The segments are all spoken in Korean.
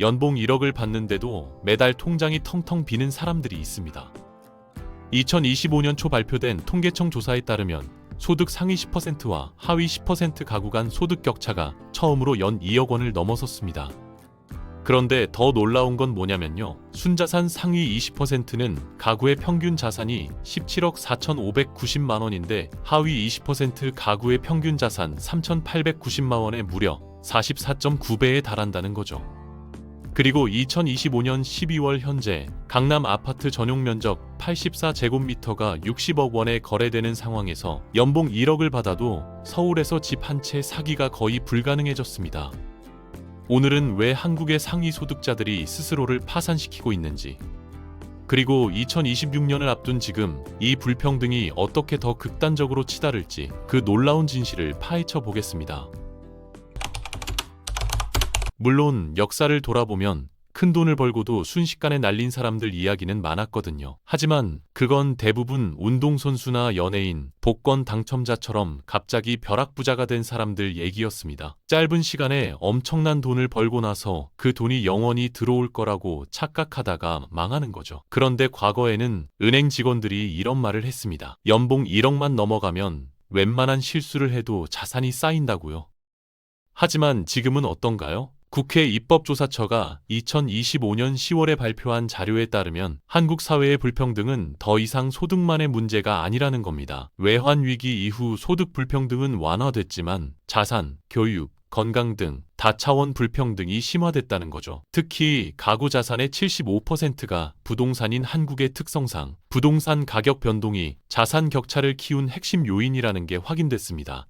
연봉 1억을 받는데도 매달 통장이 텅텅 비는 사람들이 있습니다. 2025년 초 발표된 통계청 조사에 따르면 소득 상위 10%와 하위 10% 가구 간 소득 격차가 처음으로 연 2억 원을 넘어섰습니다. 그런데 더 놀라운 건 뭐냐면요. 순자산 상위 20%는 가구의 평균 자산이 17억 4,590만 원인데 하위 20% 가구의 평균 자산 3,890만 원에 무려 44.9배에 달한다는 거죠. 그리고 2025년 12월 현재 강남 아파트 전용 면적 84제곱미터가 60억 원에 거래되는 상황에서 연봉 1억을 받아도 서울에서 집 한 채 사기가 거의 불가능해졌습니다. 오늘은 왜 한국의 상위 소득자들이 스스로를 파산시키고 있는지, 그리고 2026년을 앞둔 지금 이 불평등이 어떻게 더 극단적으로 치달을지 그 놀라운 진실을 파헤쳐 보겠습니다. 물론 역사를 돌아보면 큰돈을 벌고도 순식간에 날린 사람들 이야기는 많았거든요. 하지만 그건 대부분 운동선수나 연예인, 복권 당첨자처럼 갑자기 벼락부자가 된 사람들 얘기였습니다. 짧은 시간에 엄청난 돈을 벌고 나서 그 돈이 영원히 들어올 거라고 착각하다가 망하는 거죠. 그런데 과거에는 은행 직원들이 이런 말을 했습니다. 연봉 1억만 넘어가면 웬만한 실수를 해도 자산이 쌓인다고요. 하지만 지금은 어떤가요? 국회 입법조사처가 2025년 10월에 발표한 자료에 따르면 한국 사회의 불평등은 더 이상 소득만의 문제가 아니라는 겁니다. 외환위기 이후 소득 불평등은 완화됐지만 자산, 교육, 건강 등 다차원 불평등이 심화됐다는 거죠. 특히 가구 자산의 75%가 부동산인 한국의 특성상 부동산 가격 변동이 자산 격차를 키운 핵심 요인이라는 게 확인됐습니다.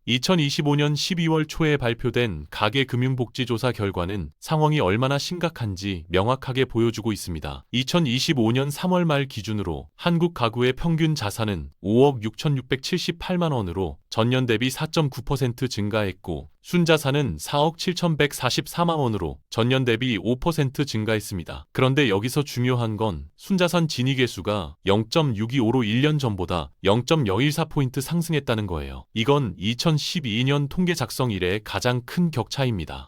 2025년 12월 초에 발표된 가계금융복지조사 결과는 상황이 얼마나 심각한지 명확하게 보여주고 있습니다. 2025년 3월 말 기준으로 한국 가구의 평균 자산은 5억 6,678만 원으로 전년 대비 4.9% 증가했고 순자산은 4억 7,144만 원으로 전년 대비 5% 증가했습니다. 그런데 여기서 중요한 건 순자산 진위계수가 0.625로 1년 전보다 0.014포인트 상승했다는 거예요. 이건 2012년 통계 작성 이래 가장 큰 격차입니다.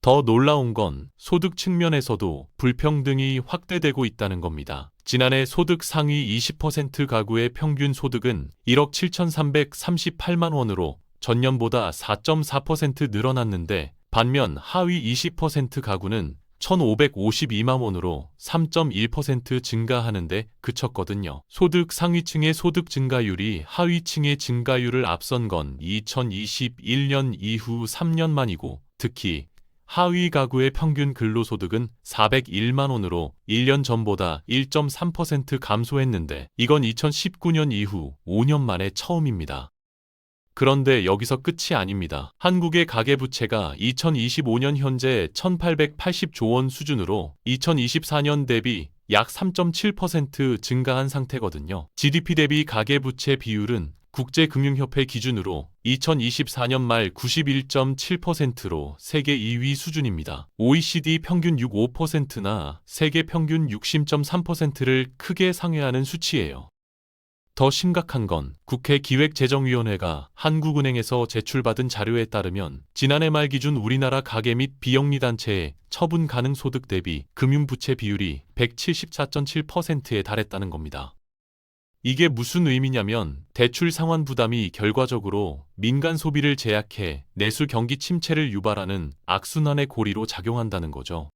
더 놀라운 건 소득 측면에서도 불평등이 확대되고 있다는 겁니다. 지난해 소득 상위 20% 가구의 평균 소득은 1억 7,338만 원으로 전년보다 4.4% 늘어났는데 반면 하위 20% 가구는 1,552만 원으로 3.1% 증가하는데 그쳤거든요. 소득 상위층의 소득 증가율이 하위층의 증가율을 앞선 건 2021년 이후 3년 만이고 특히 하위 가구의 평균 근로소득은 401만 원으로 1년 전보다 1.3% 감소했는데 이건 2019년 이후 5년 만에 처음입니다. 그런데 여기서 끝이 아닙니다. 한국의 가계부채가 2025년 현재 1,880조 원 수준으로 2024년 대비 약 3.7% 증가한 상태거든요. GDP 대비 가계부채 비율은 국제금융협회 기준으로 2024년 말 91.7%로 세계 2위 수준입니다. OECD 평균 65%나 세계 평균 60.3%를 크게 상회하는 수치예요. 더 심각한 건 국회 기획재정위원회가 한국은행에서 제출받은 자료에 따르면 지난해 말 기준 우리나라 가계 및 비영리단체의 처분 가능 소득 대비 금융부채 비율이 174.7%에 달했다는 겁니다. 이게 무슨 의미냐면 대출 상환 부담이 결과적으로 민간 소비를 제약해 내수 경기 침체를 유발하는 악순환의 고리로 작용한다는 거죠.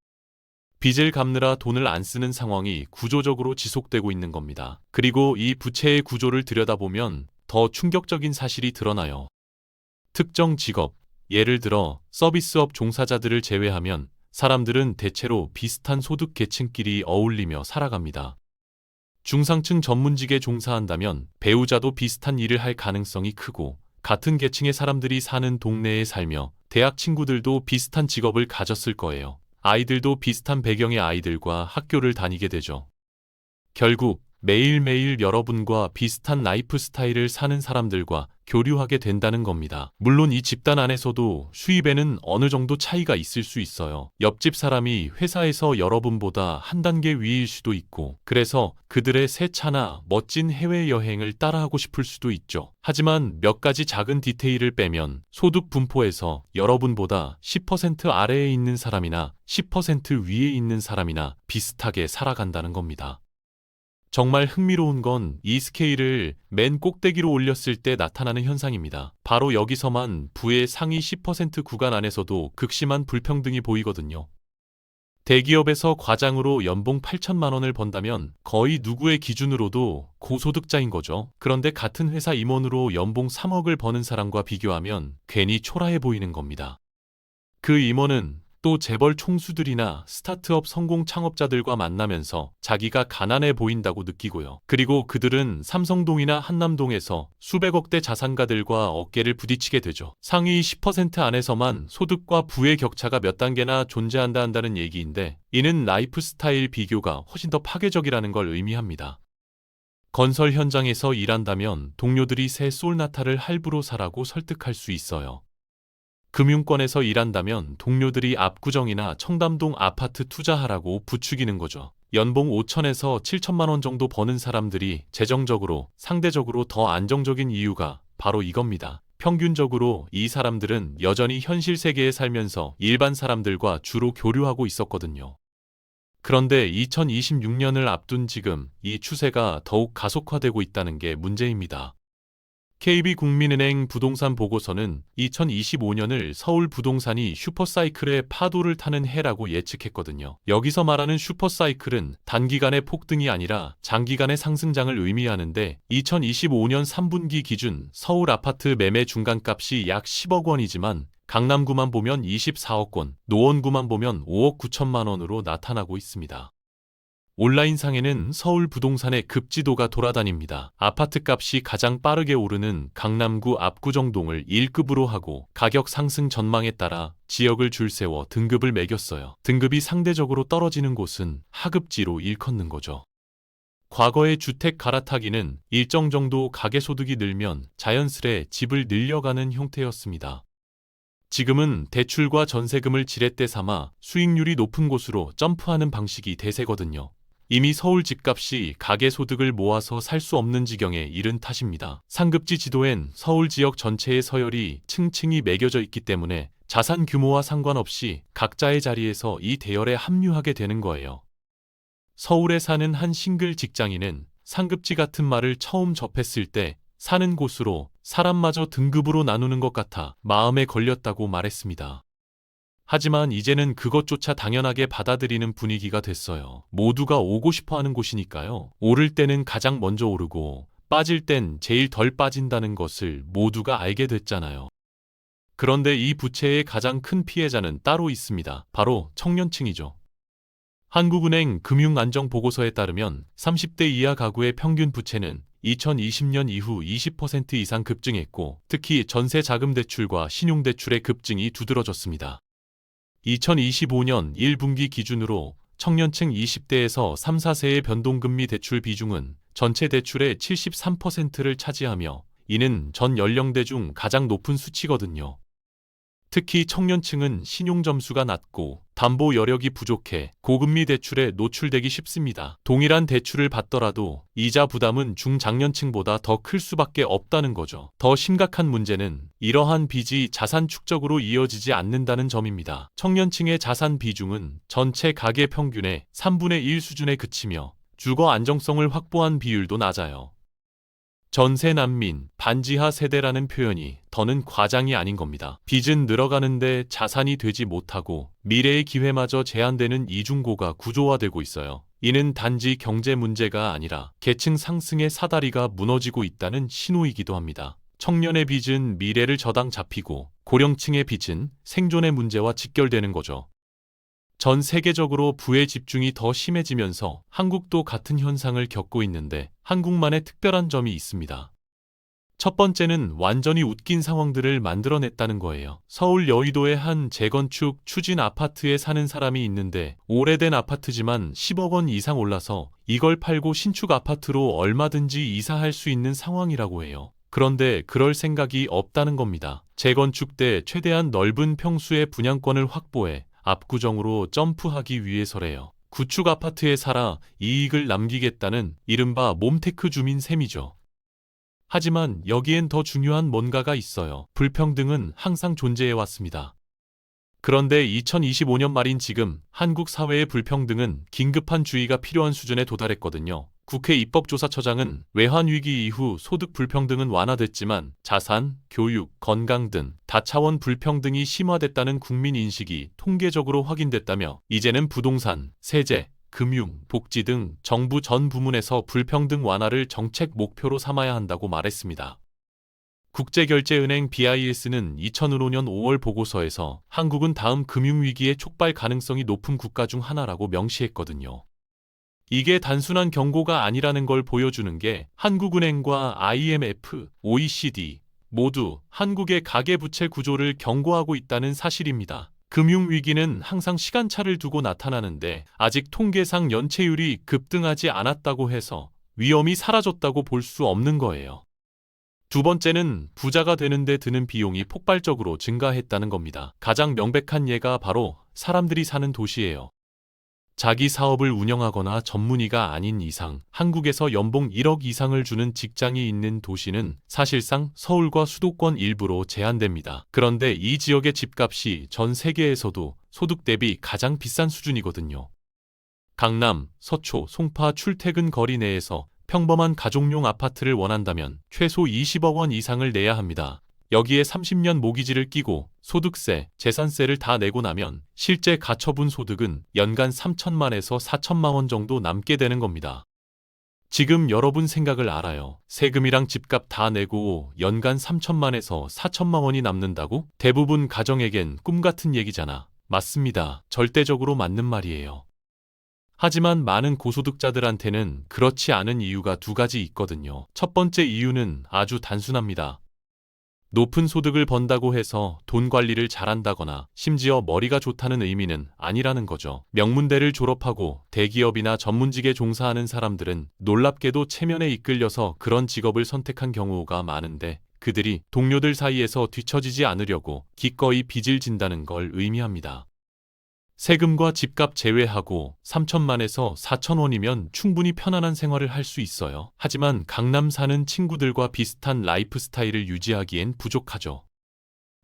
빚을 갚느라 돈을 안 쓰는 상황이 구조적으로 지속되고 있는 겁니다. 그리고 이 부채의 구조를 들여다보면 더 충격적인 사실이 드러나요. 특정 직업, 예를 들어 서비스업 종사자들을 제외하면 사람들은 대체로 비슷한 소득 계층끼리 어울리며 살아갑니다. 중상층 전문직에 종사한다면 배우자도 비슷한 일을 할 가능성이 크고 같은 계층의 사람들이 사는 동네에 살며 대학 친구들도 비슷한 직업을 가졌을 거예요. 아이들도 비슷한 배경의 아이들과 학교를 다니게 되죠. 결국 매일매일 여러분과 비슷한 라이프 스타일을 사는 사람들과 교류하게 된다는 겁니다. 물론 이 집단 안에서도 수입에는 어느 정도 차이가 있을 수 있어요. 옆집 사람이 회사에서 여러분보다 한 단계 위일 수도 있고, 그래서 그들의 새 차나 멋진 해외여행을 따라하고 싶을 수도 있죠. 하지만 몇 가지 작은 디테일을 빼면 소득 분포에서 여러분보다 10% 아래에 있는 사람이나 10% 위에 있는 사람이나 비슷하게 살아간다는 겁니다. 정말 흥미로운 건 이 스케일을 맨 꼭대기로 올렸을 때 나타나는 현상입니다. 바로 여기서만 부의 상위 10% 구간 안에서도 극심한 불평등이 보이거든요. 대기업에서 과장으로 연봉 8천만 원을 번다면 거의 누구의 기준으로도 고소득자인 거죠. 그런데 같은 회사 임원으로 연봉 3억을 버는 사람과 비교하면 괜히 초라해 보이는 겁니다. 그 임원은 또 재벌 총수들이나 스타트업 성공 창업자들과 만나면서 자기가 가난해 보인다고 느끼고요. 그리고 그들은 삼성동이나 한남동에서 수백억대 자산가들과 어깨를 부딪히게 되죠. 상위 10% 안에서만 소득과 부의 격차가 몇 단계나 존재한다는 얘기인데, 이는 라이프 스타일 비교가 훨씬 더 파괴적이라는 걸 의미합니다. 건설 현장에서 일한다면 동료들이 새 쏠나타를 할부로 사라고 설득할 수 있어요. 금융권에서 일한다면 동료들이 압구정이나 청담동 아파트 투자하라고 부추기는 거죠. 연봉 5천에서 7천만 원 정도 버는 사람들이 재정적으로 상대적으로 더 안정적인 이유가 바로 이겁니다. 평균적으로 이 사람들은 여전히 현실 세계에 살면서 일반 사람들과 주로 교류하고 있었거든요. 그런데 2026년을 앞둔 지금 이 추세가 더욱 가속화되고 있다는 게 문제입니다. KB국민은행 부동산 보고서는 2025년을 서울 부동산이 슈퍼사이클의 파도를 타는 해라고 예측했거든요. 여기서 말하는 슈퍼사이클은 단기간의 폭등이 아니라 장기간의 상승장을 의미하는데, 2025년 3분기 기준 서울 아파트 매매 중간값이 약 10억 원이지만 강남구만 보면 24억 원, 노원구만 보면 5억 9천만 원으로 나타나고 있습니다. 온라인상에는 서울 부동산의 급지도가 돌아다닙니다. 아파트값이 가장 빠르게 오르는 강남구 압구정동을 1급으로 하고 가격 상승 전망에 따라 지역을 줄 세워 등급을 매겼어요. 등급이 상대적으로 떨어지는 곳은 하급지로 일컫는 거죠. 과거의 주택 갈아타기는 일정 정도 가계소득이 늘면 자연스레 집을 늘려가는 형태였습니다. 지금은 대출과 전세금을 지렛대 삼아 수익률이 높은 곳으로 점프하는 방식이 대세거든요. 이미 서울 집값이 가계소득을 모아서 살 수 없는 지경에 이른 탓입니다. 상급지 지도엔 서울 지역 전체의 서열이 층층이 매겨져 있기 때문에 자산 규모와 상관없이 각자의 자리에서 이 대열에 합류하게 되는 거예요. 서울에 사는 한 싱글 직장인은 상급지 같은 말을 처음 접했을 때 사는 곳으로 사람마저 등급으로 나누는 것 같아 마음에 걸렸다고 말했습니다. 하지만 이제는 그것조차 당연하게 받아들이는 분위기가 됐어요. 모두가 오고 싶어 하는 곳이니까요. 오를 때는 가장 먼저 오르고 빠질 땐 제일 덜 빠진다는 것을 모두가 알게 됐잖아요. 그런데 이 부채의 가장 큰 피해자는 따로 있습니다. 바로 청년층이죠. 한국은행 금융안정보고서에 따르면 30대 이하 가구의 평균 부채는 2020년 이후 20% 이상 급증했고, 특히 전세자금 대출과 신용대출의 급증이 두드러졌습니다. 2025년 1분기 기준으로 청년층 20대에서 3, 4세의 변동금리 대출 비중은 전체 대출의 73%를 차지하며, 이는 전 연령대 중 가장 높은 수치거든요. 특히 청년층은 신용 점수가 낮고 담보 여력이 부족해 고금리 대출에 노출되기 쉽습니다. 동일한 대출을 받더라도 이자 부담은 중장년층보다 더 클 수밖에 없다는 거죠. 더 심각한 문제는 이러한 빚이 자산 축적으로 이어지지 않는다는 점입니다. 청년층의 자산 비중은 전체 가계 평균의 3분의 1 수준에 그치며 주거 안정성을 확보한 비율도 낮아요. 전세 난민, 반지하 세대라는 표현이 더는 과장이 아닌 겁니다. 빚은 늘어가는데 자산이 되지 못하고 미래의 기회마저 제한되는 이중고가 구조화되고 있어요. 이는 단지 경제 문제가 아니라 계층 상승의 사다리가 무너지고 있다는 신호이기도 합니다. 청년의 빚은 미래를 저당 잡히고 고령층의 빚은 생존의 문제와 직결되는 거죠. 전 세계적으로 부의 집중이 더 심해지면서 한국도 같은 현상을 겪고 있는데 한국만의 특별한 점이 있습니다. 첫 번째는 완전히 웃긴 상황들을 만들어냈다는 거예요. 서울 여의도의 한 재건축 추진 아파트에 사는 사람이 있는데 오래된 아파트지만 10억 원 이상 올라서 이걸 팔고 신축 아파트로 얼마든지 이사할 수 있는 상황이라고 해요. 그런데 그럴 생각이 없다는 겁니다. 재건축 때 최대한 넓은 평수의 분양권을 확보해 압구정으로 점프하기 위해서래요. 구축 아파트에 살아 이익을 남기겠다는 이른바 몬테크 주민 셈이죠. 하지만 여기엔 더 중요한 뭔가가 있어요. 불평등은 항상 존재해 왔습니다. 그런데 2025년 말인 지금 한국 사회의 불평등은 긴급한 주의가 필요한 수준에 도달했거든요. 국회 입법조사처장은 외환위기 이후 소득 불평등은 완화됐지만 자산, 교육, 건강 등 다차원 불평등이 심화됐다는 국민 인식이 통계적으로 확인됐다며 이제는 부동산, 세제, 금융, 복지 등 정부 전 부문에서 불평등 완화를 정책 목표로 삼아야 한다고 말했습니다. 국제결제은행 BIS는 2005년 5월 보고서에서 한국은 다음 금융위기의 촉발 가능성이 높은 국가 중 하나라고 명시했거든요. 이게 단순한 경고가 아니라는 걸 보여주는 게 한국은행과 IMF, OECD 모두 한국의 가계부채 구조를 경고하고 있다는 사실입니다. 금융위기는 항상 시간차를 두고 나타나는데 아직 통계상 연체율이 급등하지 않았다고 해서 위험이 사라졌다고 볼 수 없는 거예요. 두 번째는 부자가 되는데 드는 비용이 폭발적으로 증가했다는 겁니다. 가장 명백한 예가 바로 사람들이 사는 도시예요. 자기 사업을 운영하거나 전문의가 아닌 이상 한국에서 연봉 1억 이상을 주는 직장이 있는 도시는 사실상 서울과 수도권 일부로 제한됩니다. 그런데 이 지역의 집값이 전 세계에서도 소득 대비 가장 비싼 수준이거든요. 강남, 서초, 송파 출퇴근 거리 내에서 평범한 가족용 아파트를 원한다면 최소 20억 원 이상을 내야 합니다. 여기에 30년 모기지를 끼고 소득세, 재산세를 다 내고 나면 실제 가처분 소득은 연간 3천만에서 4천만 원 정도 남게 되는 겁니다. 지금 여러분 생각을 알아요. 세금이랑 집값 다 내고 연간 3천만에서 4천만 원이 남는다고? 대부분 가정에겐 꿈 같은 얘기잖아. 맞습니다. 절대적으로 맞는 말이에요. 하지만 많은 고소득자들한테는 그렇지 않은 이유가 두 가지 있거든요. 첫 번째 이유는 아주 단순합니다. 높은 소득을 번다고 해서 돈 관리를 잘한다거나 심지어 머리가 좋다는 의미는 아니라는 거죠. 명문대를 졸업하고 대기업이나 전문직에 종사하는 사람들은 놀랍게도 체면에 이끌려서 그런 직업을 선택한 경우가 많은데 그들이 동료들 사이에서 뒤처지지 않으려고 기꺼이 빚을 진다는 걸 의미합니다. 세금과 집값 제외하고 3천만에서 4천 원이면 충분히 편안한 생활을 할 수 있어요. 하지만 강남 사는 친구들과 비슷한 라이프 스타일을 유지하기엔 부족하죠.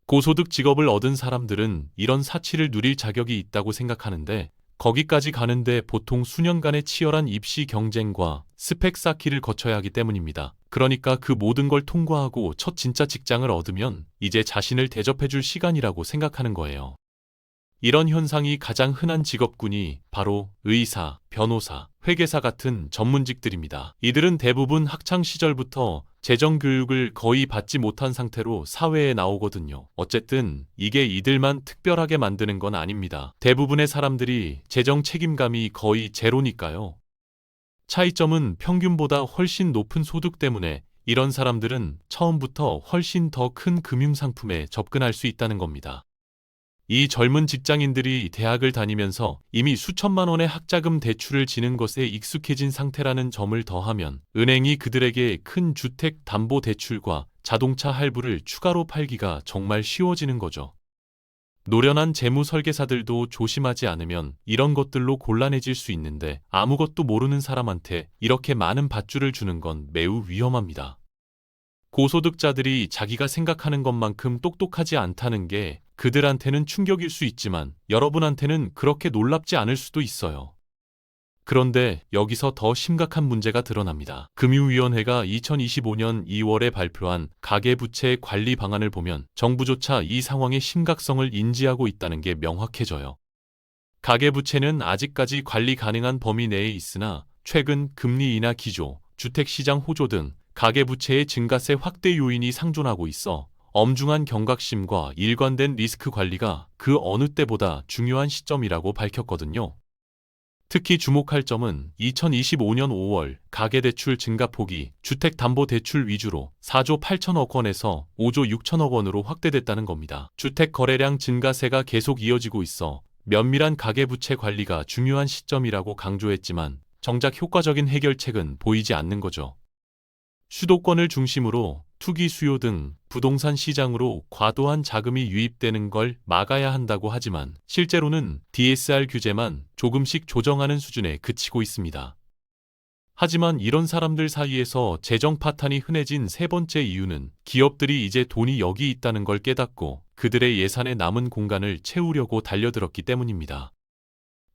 고소득 직업을 얻은 사람들은 이런 사치를 누릴 자격이 있다고 생각하는데 거기까지 가는데 보통 수년간의 치열한 입시 경쟁과 스펙 쌓기를 거쳐야 하기 때문입니다. 그러니까 그 모든 걸 통과하고 첫 진짜 직장을 얻으면 이제 자신을 대접해줄 시간이라고 생각하는 거예요. 이런 현상이 가장 흔한 직업군이 바로 의사, 변호사, 회계사 같은 전문직들입니다. 이들은 대부분 학창 시절부터 재정 교육을 거의 받지 못한 상태로 사회에 나오거든요. 어쨌든 이게 이들만 특별하게 만드는 건 아닙니다. 대부분의 사람들이 재정 책임감이 거의 제로니까요. 차이점은 평균보다 훨씬 높은 소득 때문에 이런 사람들은 처음부터 훨씬 더 큰 금융상품에 접근할 수 있다는 겁니다. 이 젊은 직장인들이 대학을 다니면서 이미 수천만 원의 학자금 대출을 지는 것에 익숙해진 상태라는 점을 더하면 은행이 그들에게 큰 주택 담보 대출과 자동차 할부를 추가로 팔기가 정말 쉬워지는 거죠. 노련한 재무 설계사들도 조심하지 않으면 이런 것들로 곤란해질 수 있는데 아무것도 모르는 사람한테 이렇게 많은 밧줄을 주는 건 매우 위험합니다. 고소득자들이 자기가 생각하는 것만큼 똑똑하지 않다는 게 그들한테는 충격일 수 있지만 여러분한테는 그렇게 놀랍지 않을 수도 있어요. 그런데 여기서 더 심각한 문제가 드러납니다. 금융위원회가 2025년 2월에 발표한 가계부채 관리 방안을 보면 정부조차 이 상황의 심각성을 인지하고 있다는 게 명확해져요. 가계부채는 아직까지 관리 가능한 범위 내에 있으나 최근 금리 인하 기조, 주택시장 호조 등 가계부채의 증가세 확대 요인이 상존하고 있어 엄중한 경각심과 일관된 리스크 관리가 그 어느 때보다 중요한 시점이라고 밝혔거든요. 특히 주목할 점은 2025년 5월 가계대출 증가폭이 주택담보대출 위주로 4조 8천억 원에서 5조 6천억 원으로 확대됐다는 겁니다. 주택 거래량 증가세가 계속 이어지고 있어 면밀한 가계부채 관리가 중요한 시점이라고 강조했지만 정작 효과적인 해결책은 보이지 않는 거죠. 수도권을 중심으로 투기 수요 등 부동산 시장으로 과도한 자금이 유입되는 걸 막아야 한다고 하지만 실제로는 DSR 규제만 조금씩 조정하는 수준에 그치고 있습니다. 하지만 이런 사람들 사이에서 재정 파탄이 흔해진 세 번째 이유는 기업들이 이제 돈이 여기 있다는 걸 깨닫고 그들의 예산에 남은 공간을 채우려고 달려들었기 때문입니다.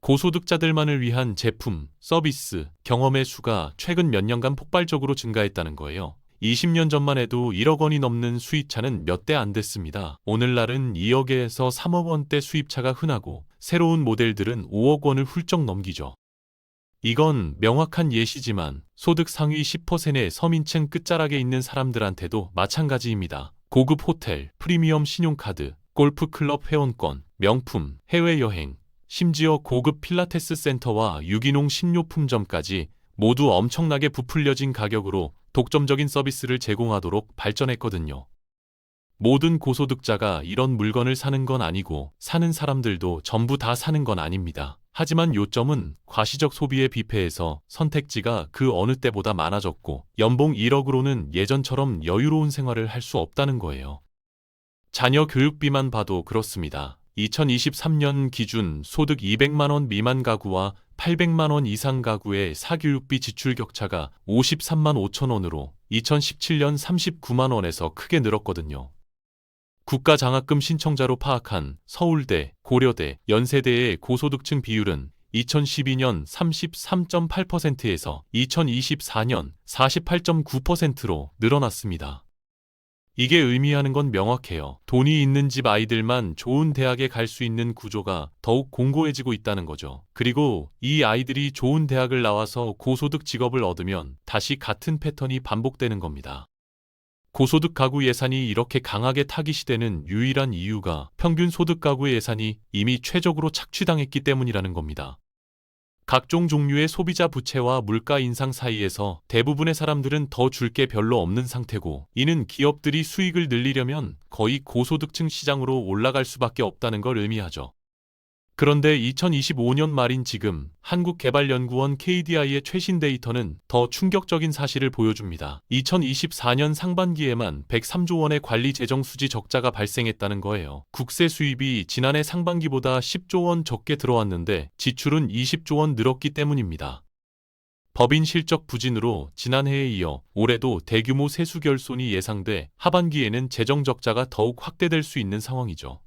고소득자들만을 위한 제품, 서비스, 경험의 수가 최근 몇 년간 폭발적으로 증가했다는 거예요. 20년 전만 해도 1억 원이 넘는 수입차는 몇 대 안 됐습니다. 오늘날은 2억에서 3억 원대 수입차가 흔하고 새로운 모델들은 5억 원을 훌쩍 넘기죠. 이건 명확한 예시지만 소득 상위 10%의 서민층 끝자락에 있는 사람들한테도 마찬가지입니다. 고급 호텔, 프리미엄 신용카드, 골프클럽 회원권, 명품, 해외여행, 심지어 고급 필라테스 센터와 유기농 식료품점까지 모두 엄청나게 부풀려진 가격으로 독점적인 서비스를 제공하도록 발전했거든요. 모든 고소득자가 이런 물건을 사는 건 아니고 사는 사람들도 전부 다 사는 건 아닙니다. 하지만 요점은 과시적 소비의 뷔페에서 선택지가 그 어느 때보다 많아졌고 연봉 1억으로는 예전처럼 여유로운 생활을 할 수 없다는 거예요. 자녀 교육비만 봐도 그렇습니다. 2023년 기준 소득 200만 원 미만 가구와 800만 원 이상 가구의 사교육비 지출 격차가 53만 5천 원으로 2017년 39만 원에서 크게 늘었거든요. 국가장학금 신청자로 파악한 서울대, 고려대, 연세대의 고소득층 비율은 2012년 33.8%에서 2024년 48.9%로 늘어났습니다. 이게 의미하는 건 명확해요. 돈이 있는 집 아이들만 좋은 대학에 갈 수 있는 구조가 더욱 공고해지고 있다는 거죠. 그리고 이 아이들이 좋은 대학을 나와서 고소득 직업을 얻으면 다시 같은 패턴이 반복되는 겁니다. 고소득 가구 예산이 이렇게 강하게 타깃이되는 유일한 이유가 평균 소득 가구의 예산이 이미 최적으로 착취당했기 때문이라는 겁니다. 각종 종류의 소비자 부채와 물가 인상 사이에서 대부분의 사람들은 더 줄 게 별로 없는 상태고 이는 기업들이 수익을 늘리려면 거의 고소득층 시장으로 올라갈 수밖에 없다는 걸 의미하죠. 그런데 2025년 말인 지금 한국개발연구원 KDI의 최신 데이터는 더 충격적인 사실을 보여줍니다. 2024년 상반기에만 103조 원의 관리 재정 수지 적자가 발생했다는 거예요. 국세 수입이 지난해 상반기보다 10조 원 적게 들어왔는데 지출은 20조 원 늘었기 때문입니다. 법인 실적 부진으로 지난해에 이어 올해도 대규모 세수 결손이 예상돼 하반기에는 재정 적자가 더욱 확대될 수 있는 상황이죠.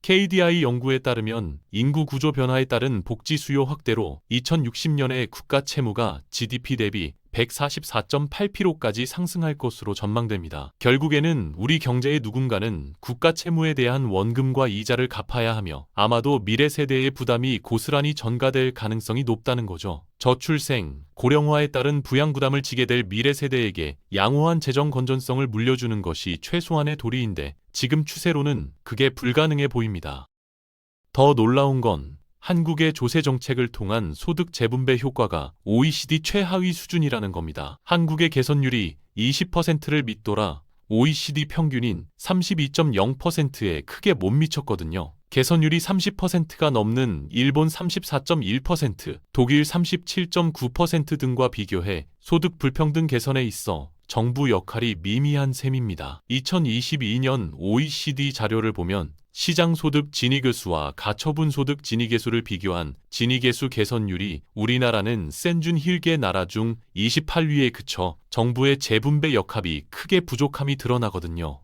KDI 연구에 따르면 인구 구조 변화에 따른 복지 수요 확대로 2060년에 국가 채무가 GDP 대비 144.8%까지 상승할 것으로 전망됩니다. 결국에는 우리 경제의 누군가는 국가 채무에 대한 원금과 이자를 갚아야 하며 아마도 미래 세대의 부담이 고스란히 전가될 가능성이 높다는 거죠. 저출생, 고령화에 따른 부양 부담을 지게 될 미래 세대에게 양호한 재정 건전성을 물려주는 것이 최소한의 도리인데 지금 추세로는 그게 불가능해 보입니다. 더 놀라운 건 한국의 조세 정책을 통한 소득 재분배 효과가 OECD 최하위 수준이라는 겁니다. 한국의 개선율이 20%를 밑돌아 OECD 평균인 32.0%에 크게 못 미쳤거든요. 개선율이 30%가 넘는 일본 34.1%, 독일 37.9% 등과 비교해 소득 불평등 개선에 있어 정부 역할이 미미한 셈입니다. 2022년 OECD 자료를 보면 시장소득 진위계수와 가처분소득 진위계수를 비교한 진위계수 개선율이 우리나라는 센준 힐개 나라 중 28위에 그쳐 정부의 재분배 역할이 크게 부족함이 드러나거든요.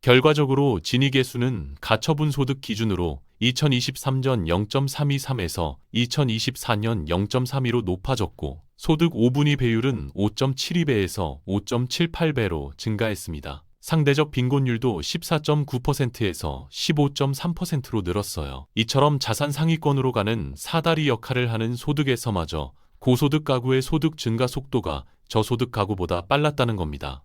결과적으로 진위계수는 가처분소득 기준으로 2023년 0.323에서 2024년 0.32로 높아졌고 소득 5분위 배율은 5.72배에서 5.78배로 증가했습니다. 상대적 빈곤율도 14.9%에서 15.3%로 늘었어요. 이처럼 자산 상위권으로 가는 사다리 역할을 하는 소득에서마저 고소득 가구의 소득 증가 속도가 저소득 가구보다 빨랐다는 겁니다.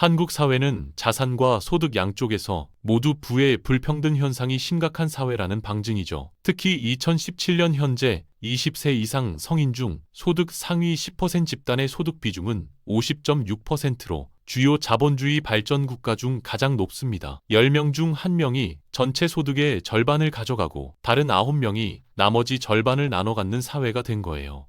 한국 사회는 자산과 소득 양쪽에서 모두 부의 불평등 현상이 심각한 사회라는 방증이죠. 특히 2017년 현재 20세 이상 성인 중 소득 상위 10% 집단의 소득 비중은 50.6%로 주요 자본주의 발전 국가 중 가장 높습니다. 10명 중 1명이 전체 소득의 절반을 가져가고 다른 9명이 나머지 절반을 나눠 갖는 사회가 된 거예요.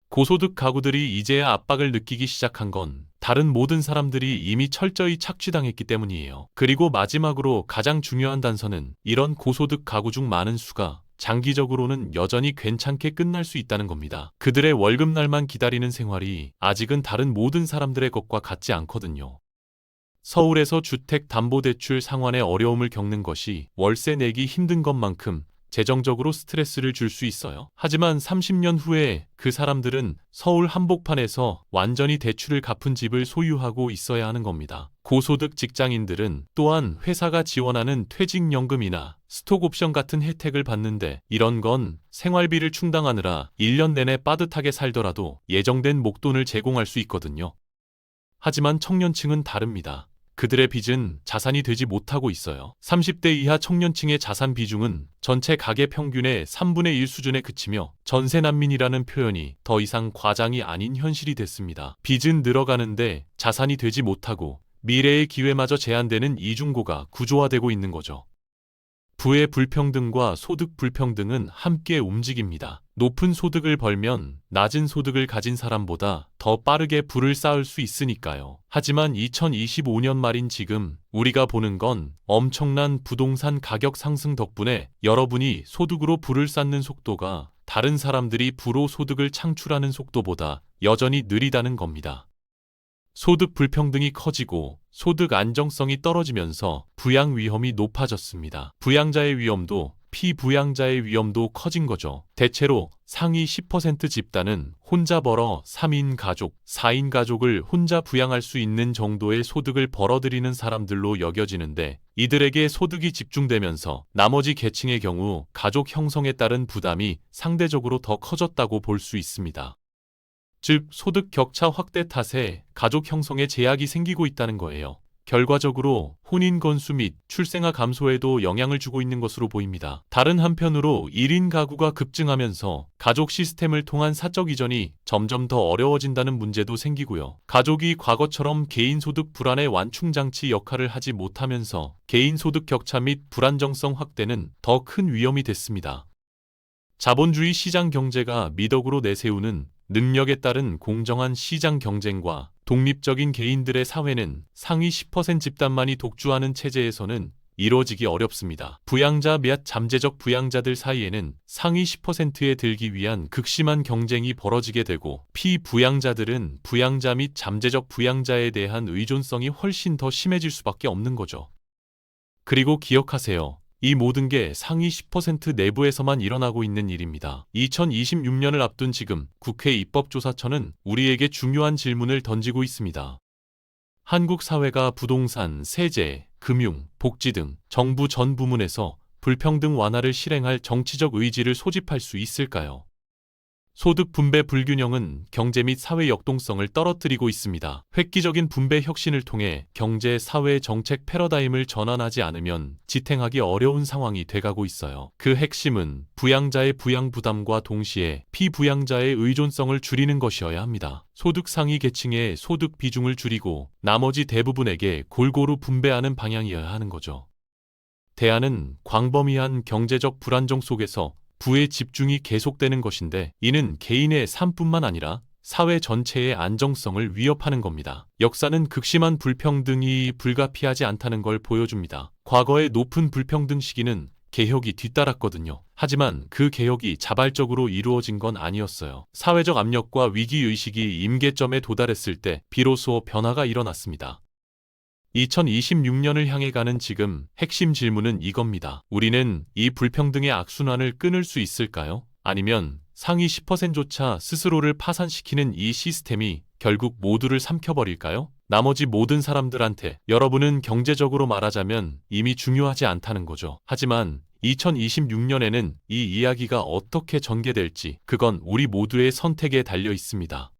고소득 가구들이 이제야 압박을 느끼기 시작한 건 다른 모든 사람들이 이미 철저히 착취당했기 때문이에요. 그리고 마지막으로 가장 중요한 단서는 이런 고소득 가구 중 많은 수가 장기적으로는 여전히 괜찮게 끝날 수 있다는 겁니다. 그들의 월급날만 기다리는 생활이 아직은 다른 모든 사람들의 것과 같지 않거든요. 서울에서 주택담보대출 상환에 어려움을 겪는 것이 월세 내기 힘든 것만큼 재정적으로 스트레스를 줄 수 있어요. 하지만 30년 후에 그 사람들은 서울 한복판에서 완전히 대출을 갚은 집을 소유하고 있어야 하는 겁니다. 고소득 직장인들은 또한 회사가 지원하는 퇴직연금이나 스톡옵션 같은 혜택을 받는데 이런 건 생활비를 충당하느라 1년 내내 빠듯하게 살더라도 예정된 목돈을 제공할 수 있거든요. 하지만 청년층은 다릅니다. 그들의 빚은 자산이 되지 못하고 있어요. 30대 이하 청년층의 자산 비중은 전체 가계 평균의 3분의 1 수준에 그치며 전세난민이라는 표현이 더 이상 과장이 아닌 현실이 됐습니다. 빚은 늘어가는데 자산이 되지 못하고 미래의 기회마저 제한되는 이중고가 구조화되고 있는 거죠. 부의 불평등과 소득 불평등은 함께 움직입니다. 높은 소득을 벌면 낮은 소득을 가진 사람보다 더 빠르게 부를 쌓을 수 있으니까요. 하지만 2025년 말인 지금 우리가 보는 건 엄청난 부동산 가격 상승 덕분에 여러분이 소득으로 부를 쌓는 속도가 다른 사람들이 부로 소득을 창출하는 속도보다 여전히 느리다는 겁니다. 소득 불평등이 커지고 소득 안정성이 떨어지면서 부양 위험이 높아졌습니다. 부양자의 위험도 피부양자의 위험도 커진 거죠. 대체로 상위 10% 집단은 혼자 벌어 3인 가족, 4인 가족을 혼자 부양할 수 있는 정도의 소득을 벌어들이는 사람들로 여겨지는데 이들에게 소득이 집중되면서 나머지 계층의 경우 가족 형성에 따른 부담이 상대적으로 더 커졌다고 볼 수 있습니다. 즉, 소득 격차 확대 탓에 가족 형성에 제약이 생기고 있다는 거예요. 결과적으로 혼인 건수 및 출생아 감소에도 영향을 주고 있는 것으로 보입니다. 다른 한편으로 1인 가구가 급증하면서 가족 시스템을 통한 사적 이전이 점점 더 어려워진다는 문제도 생기고요. 가족이 과거처럼 개인소득 불안의 완충장치 역할을 하지 못하면서 개인소득 격차 및 불안정성 확대는 더 큰 위험이 됐습니다. 자본주의 시장 경제가 미덕으로 내세우는 능력에 따른 공정한 시장 경쟁과 독립적인 개인들의 사회는 상위 10% 집단만이 독주하는 체제에서는 이루어지기 어렵습니다. 부양자 및 잠재적 부양자들 사이에는 상위 10%에 들기 위한 극심한 경쟁이 벌어지게 되고 피부양자들은 부양자 및 잠재적 부양자에 대한 의존성이 훨씬 더 심해질 수밖에 없는 거죠. 그리고 기억하세요. 이 모든 게 상위 10% 내부에서만 일어나고 있는 일입니다. 2026년을 앞둔 지금 국회 입법조사처는 우리에게 중요한 질문을 던지고 있습니다. 한국 사회가 부동산, 세제, 금융, 복지 등 정부 전 부문에서 불평등 완화를 실행할 정치적 의지를 소집할 수 있을까요? 소득 분배 불균형은 경제 및 사회 역동성을 떨어뜨리고 있습니다. 획기적인 분배 혁신을 통해 경제, 사회 정책 패러다임을 전환하지 않으면 지탱하기 어려운 상황이 돼가고 있어요. 그 핵심은 부양자의 부양 부담과 동시에 피부양자의 의존성을 줄이는 것이어야 합니다. 소득 상위 계층의 소득 비중을 줄이고 나머지 대부분에게 골고루 분배하는 방향이어야 하는 거죠. 대안은 광범위한 경제적 불안정 속에서 부의 집중이 계속되는 것인데 이는 개인의 삶뿐만 아니라 사회 전체의 안정성을 위협하는 겁니다. 역사는 극심한 불평등이 불가피하지 않다는 걸 보여줍니다. 과거의 높은 불평등 시기는 개혁이 뒤따랐거든요. 하지만 그 개혁이 자발적으로 이루어진 건 아니었어요. 사회적 압력과 위기의식이 임계점에 도달했을 때 비로소 변화가 일어났습니다. 2026년을 향해 가는 지금 핵심 질문은 이겁니다. 우리는 이 불평등의 악순환을 끊을 수 있을까요? 아니면 상위 10%조차 스스로를 파산시키는 이 시스템이 결국 모두를 삼켜버릴까요? 나머지 모든 사람들한테 여러분은 경제적으로 말하자면 이미 중요하지 않다는 거죠. 하지만 2026년에는 이 이야기가 어떻게 전개될지 그건 우리 모두의 선택에 달려 있습니다.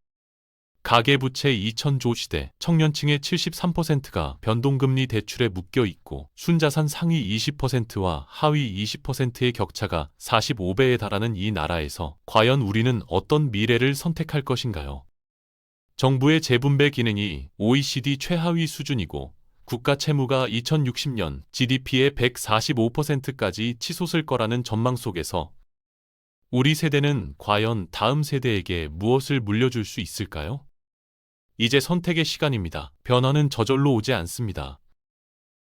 가계부채 2000조 시대, 청년층의 73%가 변동금리 대출에 묶여 있고 순자산 상위 20%와 하위 20%의 격차가 45배에 달하는 이 나라에서 과연 우리는 어떤 미래를 선택할 것인가요? 정부의 재분배 기능이 OECD 최하위 수준이고 국가 채무가 2060년 GDP의 145%까지 치솟을 거라는 전망 속에서 우리 세대는 과연 다음 세대에게 무엇을 물려줄 수 있을까요? 이제 선택의 시간입니다. 변화는 저절로 오지 않습니다.